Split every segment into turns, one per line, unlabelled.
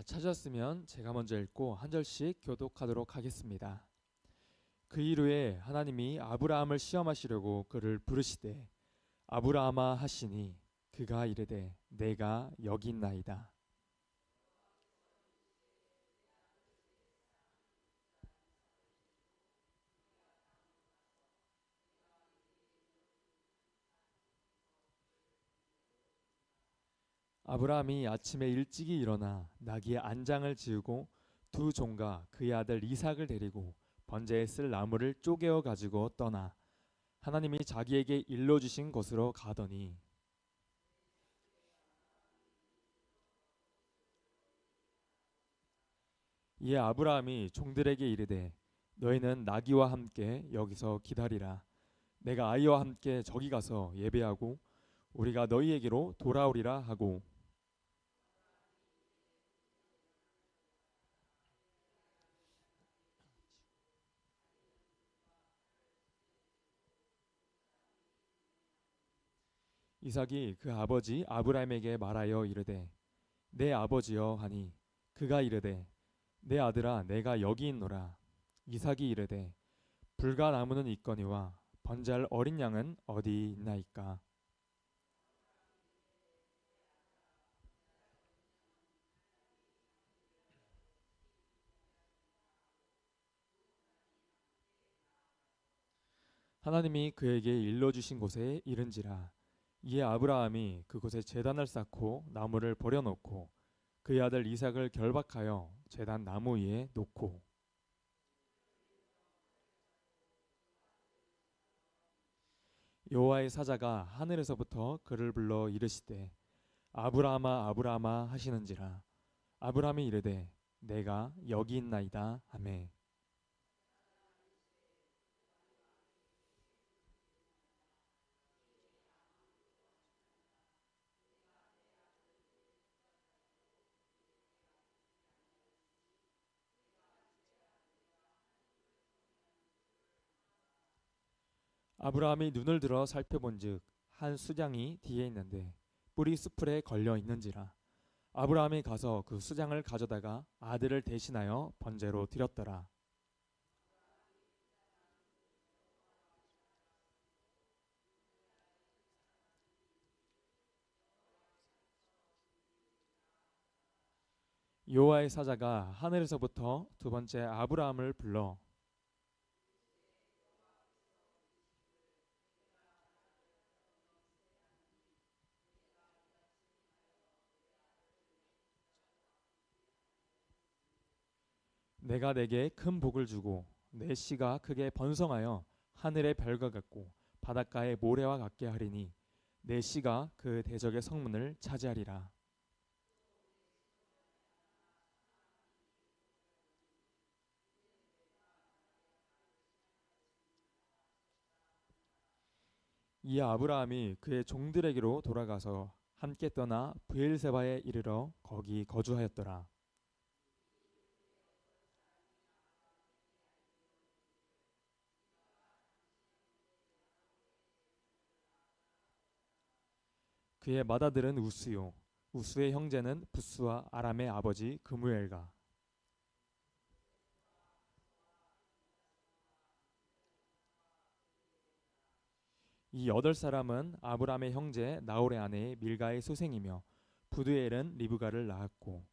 찾았으면 제가 먼저 읽고 한 절씩 교독하도록 하겠습니다. 그 이후에 하나님이 아브라함을 시험하시려고 그를 부르시되 아브라함아 하시니 그가 이르되 내가 여기 있나이다. 아브라함이 아침에 일찍이 일어나 나귀의 안장을 지우고 두 종과 그의 아들 이삭을 데리고 번제에 쓸 나무를 쪼개어 가지고 떠나 하나님이 자기에게 일러주신 곳으로 가더니 이에 아브라함이 종들에게 이르되 너희는 나귀와 함께 여기서 기다리라. 내가 아이와 함께 저기 가서 예배하고 우리가 너희에게로 돌아오리라 하고 이삭이 그 아버지 아브라함에게 말하여 이르되 내 아버지여 하니 그가 이르되 내 아들아 내가 여기 있노라. 이삭이 이르되 불과 나무는 있거니와 번제할 어린 양은 어디 있나이까. 하나님이 그에게 일러주신 곳에 이른지라. 이에 아브라함이 그곳에 제단을 쌓고 나무를 버려놓고 그의 아들 이삭을 결박하여 제단 나무 위에 놓고 여호와의 사자가 하늘에서부터 그를 불러 이르시되 아브라함아 아브라함아 하시는지라. 아브라함이 이르되 내가 여기 있나이다 하매 아브라함이 눈을 들어 살펴본즉 한 수장이 뒤에 있는데 뿔이 수풀에 걸려 있는지라. 아브라함이 가서 그 수장을 가져다가 아들을 대신하여 번제로 드렸더라. 여호와의 사자가 하늘에서부터 두 번째 아브라함을 불러 내가 내게 큰 복을 주고 내 씨가 크게 번성하여 하늘의 별과 같고 바닷가의 모래와 같게 하리니 내 씨가 그 대적의 성문을 차지하리라. 이에 아브라함이 그의 종들에게로 돌아가서 함께 떠나 브엘세바에 이르러 거기 거주하였더라. 그의 맏아들은 우스요 우스의 형제는 부스와 아람의 아버지 그무엘가. 이 여덟 사람은 아브라함의 형제 나홀의 아내 밀가의 소생이며 부두엘은 리브가를 낳았고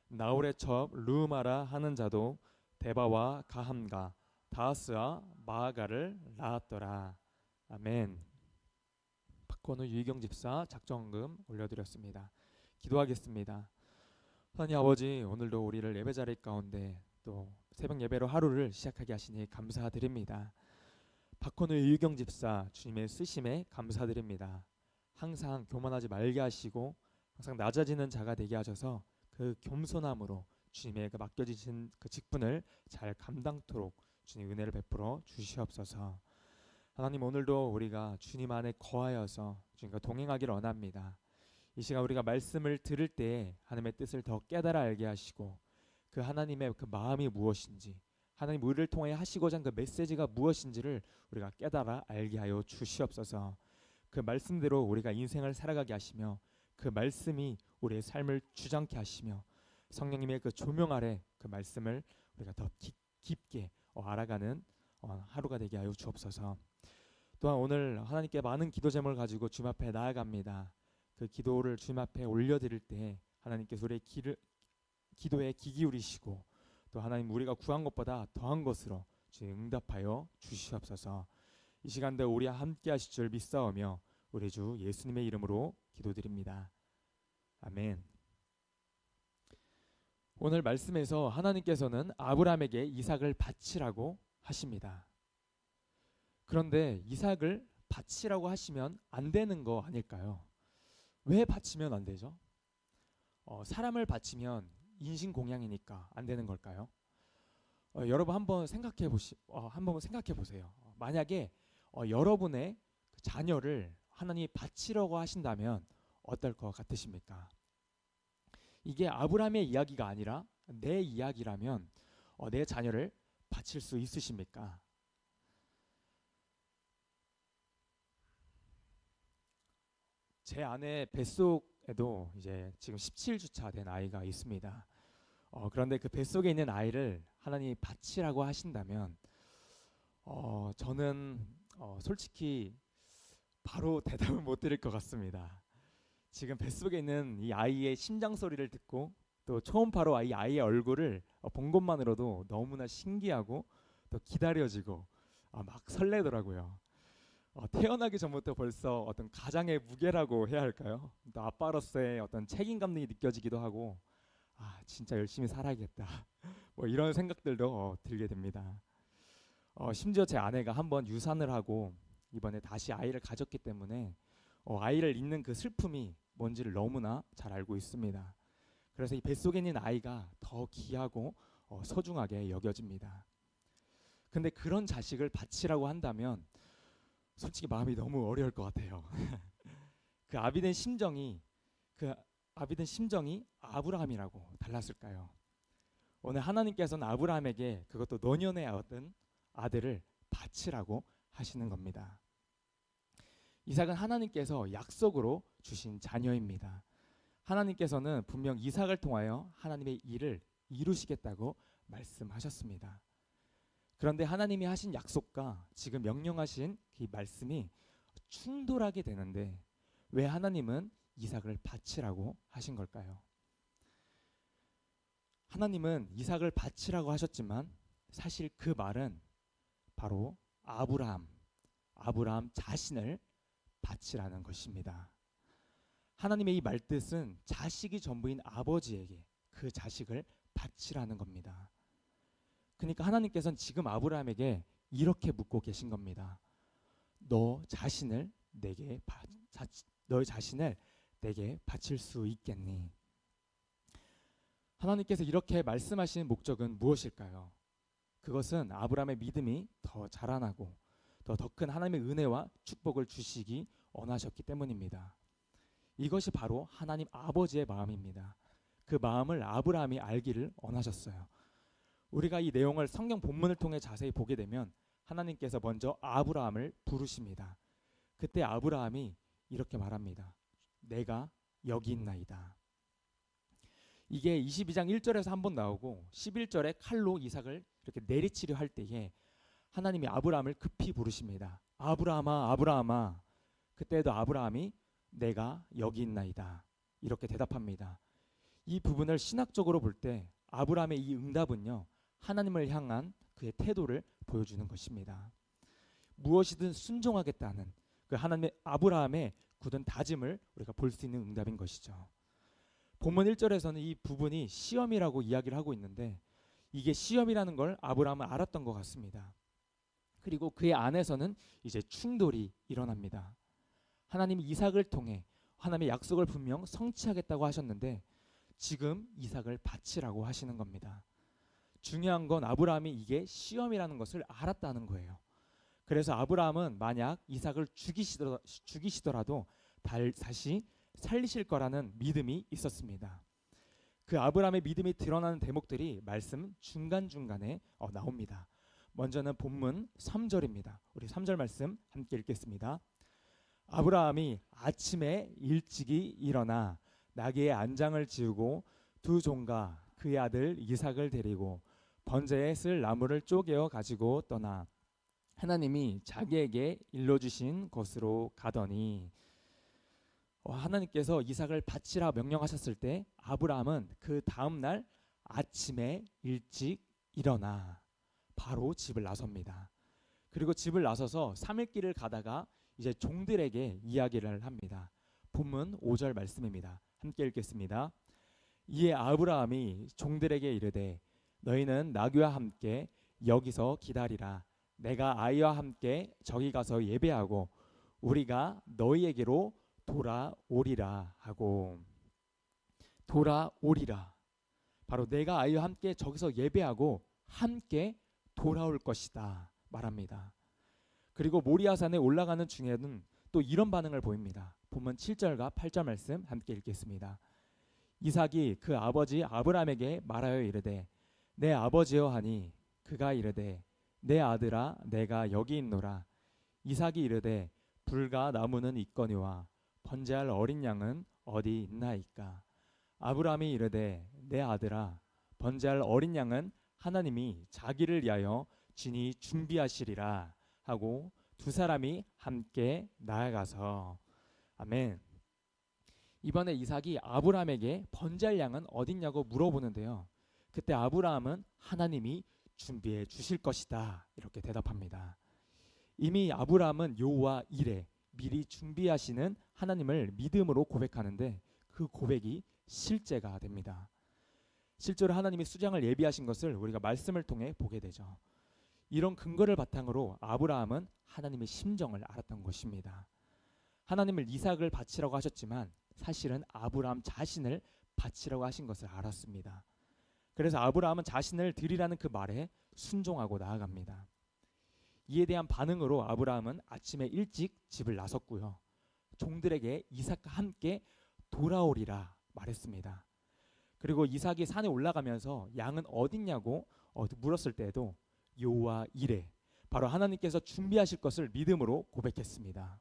나홀의 첩 루마라 하는 자도 데바와 가함과 다하스와 마아가를 낳았더라. 아멘. 박건우 유희경 집사 작정금 올려드렸습니다. 기도하겠습니다. 하나님 아버지, 오늘도 우리를 예배 자리 가운데 또 새벽 예배로 하루를 시작하게 하시니 감사드립니다. 박건우 유희경 집사 주님의 쓰심에 감사드립니다. 항상 교만하지 말게 하시고 항상 낮아지는 자가 되게 하셔서 그 겸손함으로 주님의 그 맡겨지신 그 직분을 잘 감당토록 주님 은혜를 베풀어 주시옵소서. 하나님, 오늘도 우리가 주님 안에 거하여서 주님과 동행하기를 원합니다. 이 시간 우리가 말씀을 들을 때 하나님의 뜻을 더 깨달아 알게 하시고 그 하나님의 그 마음이 무엇인지 하나님 우리를 통해 하시고자 한 그 메시지가 무엇인지를 우리가 깨달아 알게 하여 주시옵소서. 그 말씀대로 우리가 인생을 살아가게 하시며 그 말씀이 우리의 삶을 주장케 하시며 성령님의 그 조명 아래 그 말씀을 우리가 더 깊게 알아가는 하루가 되게 하여 주옵소서. 또한 오늘 하나님께 많은 기도 제목을 가지고 주님 앞에 나아갑니다. 그 기도를 주님 앞에 올려드릴 때 하나님께서 우리의 기도에 귀 기울이시고 또 하나님 우리가 구한 것보다 더한 것으로 응답하여 주시옵소서. 이 시간대 우리와 함께 하실 줄 믿사오며 우리 주 예수님의 이름으로 기도드립니다. 아멘. 오늘 말씀에서 하나님께서는 아브라함에게 이삭을 바치라고 하십니다. 그런데 이삭을 바치라고 하시면 안 되는 거 아닐까요? 왜 바치면 안 되죠? 사람을 바치면 인신공양이니까 안 되는 걸까요? 여러분 한번 생각해 보세요. 만약에 여러분의 자녀를 하나님이 바치려고 하신다면 어떨 것 같으십니까? 이게 아브라함의 이야기가 아니라 내 이야기라면 내 자녀를 바칠 수 있으십니까? 제 아내 뱃속에도 이제 지금 17주차 된 아이가 있습니다. 그런데 그 뱃속에 있는 아이를 하나님이 바치라고 하신다면 저는 솔직히 바로 대답을 못 드릴 것 같습니다. 지금 뱃속에 있는 이 아이의 심장 소리를 듣고 또 초음파로 이 아이의 얼굴을 본 것만으로도 너무나 신기하고 또 기다려지고 막 설레더라고요. 태어나기 전부터 벌써 어떤 가장의 무게라고 해야 할까요? 또 아빠로서의 어떤 책임감이 느껴지기도 하고 진짜 열심히 살아야겠다 뭐 이런 생각들도 들게 됩니다. 심지어 제 아내가 한번 유산을 하고 이번에 다시 아이를 가졌기 때문에 아이를 잃는 그 슬픔이 뭔지를 너무나 잘 알고 있습니다. 그래서 이 뱃속에 있는 아이가 더 귀하고 소중하게 여겨집니다. 근데 그런 자식을 바치라고 한다면 솔직히 마음이 너무 어려울 것 같아요. 그 아비된 심정이 아브라함이라고 달랐을까요? 오늘 하나님께서는 아브라함에게 그것도 노년에 얻은 아들을 바치라고 하시는 겁니다. 이삭은 하나님께서 약속으로 주신 자녀입니다. 하나님께서는 분명 이삭을 통하여 하나님의 일을 이루시겠다고 말씀하셨습니다. 그런데 하나님이 하신 약속과 지금 명령하신 이 말씀이 충돌하게 되는데 왜 하나님은 이삭을 바치라고 하신 걸까요? 하나님은 이삭을 바치라고 하셨지만 사실 그 말은 바로 아브라함 자신을 바치라는 것입니다. 하나님의 이 말뜻은 자식이 전부인 아버지에게 그 자식을 바치라는 겁니다. 그러니까 하나님께서는 지금 아브라함에게 이렇게 묻고 계신 겁니다. 너의 자신을 내게 바칠 수 있겠니? 하나님께서 이렇게 말씀하시는 목적은 무엇일까요? 그것은 아브라함의 믿음이 더 자라나고 더 큰 하나님의 은혜와 축복을 주시기 원하셨기 때문입니다. 이것이 바로 하나님 아버지의 마음입니다. 그 마음을 아브라함이 알기를 원하셨어요. 우리가 이 내용을 성경 본문을 통해 자세히 보게 되면 하나님께서 먼저 아브라함을 부르십니다. 그때 아브라함이 이렇게 말합니다. 내가 여기 있나이다. 이게 22장 1절에서 한번 나오고 11절에 칼로 이삭을 이렇게 내리치려 할 때에 하나님이 아브라함을 급히 부르십니다. 아브라함아, 아브라함아. 그때도 아브라함이 내가 여기 있나이다. 이렇게 대답합니다. 이 부분을 신학적으로 볼 때 아브라함의 이 응답은요, 하나님을 향한 그의 태도를 보여주는 것입니다. 무엇이든 순종하겠다는 그 하나님의 아브라함의 굳은 다짐을 우리가 볼 수 있는 응답인 것이죠. 본문 1절에서는 이 부분이 시험이라고 이야기를 하고 있는데 이게 시험이라는 걸 아브라함은 알았던 것 같습니다. 그리고 그의 안에서는 이제 충돌이 일어납니다. 하나님이 이삭을 통해 하나님의 약속을 분명 성취하겠다고 하셨는데 지금 이삭을 바치라고 하시는 겁니다. 중요한 건 아브라함이 이게 시험이라는 것을 알았다는 거예요. 그래서 아브라함은 만약 이삭을 죽이시더라도 다시 살리실 거라는 믿음이 있었습니다. 그 아브라함의 믿음이 드러나는 대목들이 말씀 중간중간에 나옵니다. 먼저는 본문 3절입니다. 우리 3절 말씀 함께 읽겠습니다. 아브라함이 아침에 일찍이 일어나 나귀의 안장을 지우고 두 종과 그의 아들 이삭을 데리고 번제에 쓸 나무를 쪼개어 가지고 떠나 하나님이 자기에게 일러주신 곳으로 가더니 하나님께서 이삭을 바치라 명령하셨을 때 아브라함은 그 다음 날 아침에 일찍 일어나 바로 집을 나섭니다. 그리고 집을 나서서 3일 길을 가다가 이제 종들에게 이야기를 합니다. 본문 5절 말씀입니다. 함께 읽겠습니다. 이에 아브라함이 종들에게 이르되 너희는 나귀와 함께 여기서 기다리라. 내가 아이와 함께 저기 가서 예배하고 우리가 너희에게로 돌아오리라 하고, 돌아오리라, 바로 내가 아이와 함께 저기서 예배하고 함께 돌아올 것이다 말합니다. 그리고 모리아산에 올라가는 중에는 또 이런 반응을 보입니다. 본문 7절과 8절 말씀 함께 읽겠습니다. 이삭이 그 아버지 아브라함에게 말하여 이르되 내 아버지여 하니 그가 이르되 내 아들아 내가 여기 있노라. 이삭이 이르되 불과 나무는 있거니와 번제할 어린 양은 어디 있나이까. 아브라함이 이르되 내 아들아 번제할 어린 양은 하나님이 자기를 위하여 진히 준비하시리라 하고 두 사람이 함께 나아가서, 아멘. 이번에 이삭이 아브라함에게 번제할 양은 어딨냐고 물어보는데요. 그때 아브라함은 하나님이 준비해 주실 것이다 이렇게 대답합니다. 이미 아브라함은 여호와 이레, 미리 준비하시는 하나님을 믿음으로 고백하는데 그 고백이 실제가 됩니다. 실제로 하나님이 수장을 예비하신 것을 우리가 말씀을 통해 보게 되죠. 이런 근거를 바탕으로 아브라함은 하나님의 심정을 알았던 것입니다. 하나님을 이삭을 바치라고 하셨지만 사실은 아브라함 자신을 바치라고 하신 것을 알았습니다. 그래서 아브라함은 자신을 드리라는 그 말에 순종하고 나아갑니다. 이에 대한 반응으로 아브라함은 아침에 일찍 집을 나섰고요. 종들에게 이삭과 함께 돌아오리라 말했습니다. 그리고 이삭이 산에 올라가면서 양은 어딨냐고 물었을 때에도 여호와 이레, 바로 하나님께서 준비하실 것을 믿음으로 고백했습니다.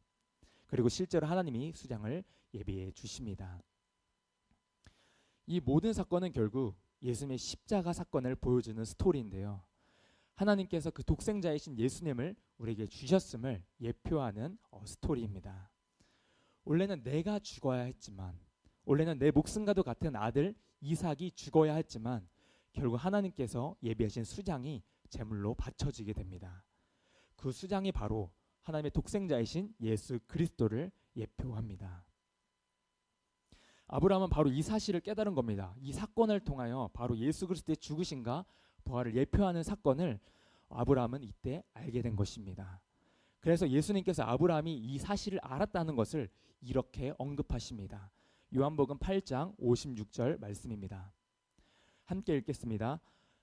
그리고 실제로 하나님이 수장을 예비해 주십니다. 이 모든 사건은 결국 예수님의 십자가 사건을 보여주는 스토리인데요. 하나님께서 그 독생자이신 예수님을 우리에게 주셨음을 예표하는 스토리입니다. 원래는 내가 죽어야 했지만, 원래는 내 목숨과도 같은 아들 이삭이 죽어야 했지만 결국 하나님께서 예비하신 수장이 제물로 바쳐지게 됩니다. 그 수장이 바로 하나님의 독생자이신 예수 그리스도를 예표합니다. 아브라함은 바로 이 사실을 깨달은 겁니다. 이 사건을 통하여 바로 예수 그리스도의 죽으심과 부활을 예표하는 사건을 아브라함은 이때 알게 된 것입니다. 그래서 예수님께서 아브라함이 이 사실을 알았다는 것을 이렇게 언급하십니다. 요한복음 8장 56절 말씀입니다. 함께 읽겠습니다.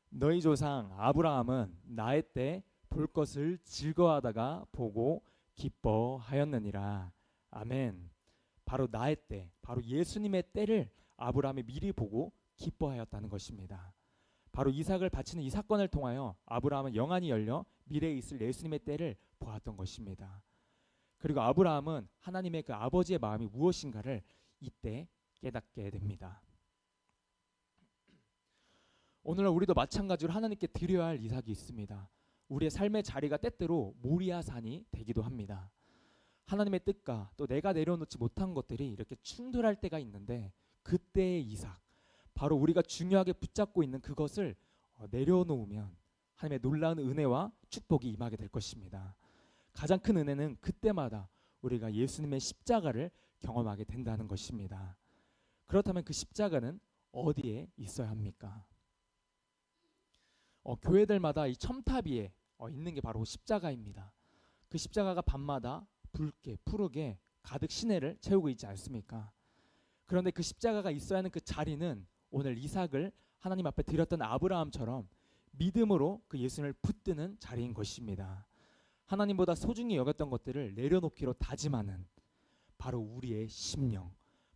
너희 조상 아브라함은 나의 때 볼 것을 즐거워하다가 보고 기뻐하였느니라. 아멘. 바로 나의 때, 바로 예수님의 때를 아브라함이 미리 보고 기뻐하였다는 것입니다. 바로 이삭을 바치는 이 사건을 통하여 아브라함은 영안이 열려 미래에 있을 예수님의 때를 보았던 것입니다. 그리고 아브라함은 하나님의 그 아버지의 마음이 무엇인가를 이때 깨닫게 됩니다. 오늘날 우리도 마찬가지로 하나님께 드려야 할 이삭이 있습니다. 우리의 삶의 자리가 때때로 모리아산이 되기도 합니다. 하나님의 뜻과 또 내가 내려놓지 못한 것들이 이렇게 충돌할 때가 있는데 그때의 이삭, 바로 우리가 중요하게 붙잡고 있는 그것을 내려놓으면 하나님의 놀라운 은혜와 축복이 임하게 될 것입니다. 가장 큰 은혜는 그때마다 우리가 예수님의 십자가를 경험하게 된다는 것입니다. 그렇다면 그 십자가는 어디에 있어야 합니까? 교회들마다 이 첨탑 위에 있는 게 바로 십자가입니다. 그 십자가가 밤마다 붉게 푸르게 가득 시내를 채우고 있지 않습니까? 그런데 그 십자가가 있어야 하는 그 자리는 오늘 이삭을 하나님 앞에 드렸던 아브라함처럼 믿음으로 그 예수님을 붙드는 자리인 것입니다. 하나님보다 소중히 여겼던 것들을 내려놓기로 다짐하는 바로 우리의 심령,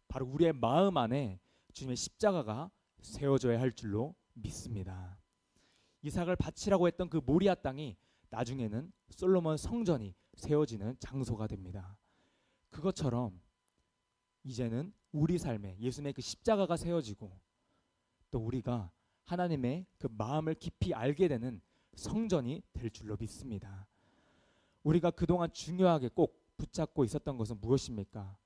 바로 우리의 마음 안에 주님의 십자가가 세워져야 할 줄로 믿습니다. 이삭을 바치라고 했던 그 모리아 땅이 나중에는 솔로몬 성전이 세워지는 장소가 됩니다. 그것처럼 이제는 우리 삶에 예수님의 그 십자가가 세워지고
또 우리가 하나님의 그 마음을 깊이 알게 되는 성전이 될 줄로 믿습니다. 우리가 그동안 중요하게 꼭 붙잡고 있었던 것은 무엇입니까?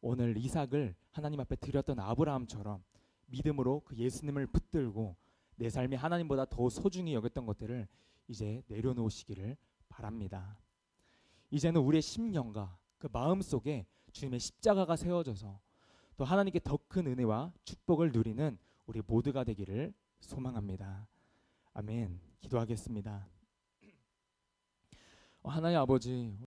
오늘 이삭을 하나님 앞에 드렸던 아브라함처럼 믿음으로 그 예수님을 붙들고 내 삶이 하나님보다 더 소중히 여겼던 것들을 이제 내려놓으시기를 바랍니다. 이제는 우리의 심령과 그 마음 속에 주님의 십자가가 세워져서 또 하나님께 더 큰 은혜와 축복을 누리는 우리 모두가 되기를 소망합니다. 아멘. 기도하겠습니다. 하나님 아버지,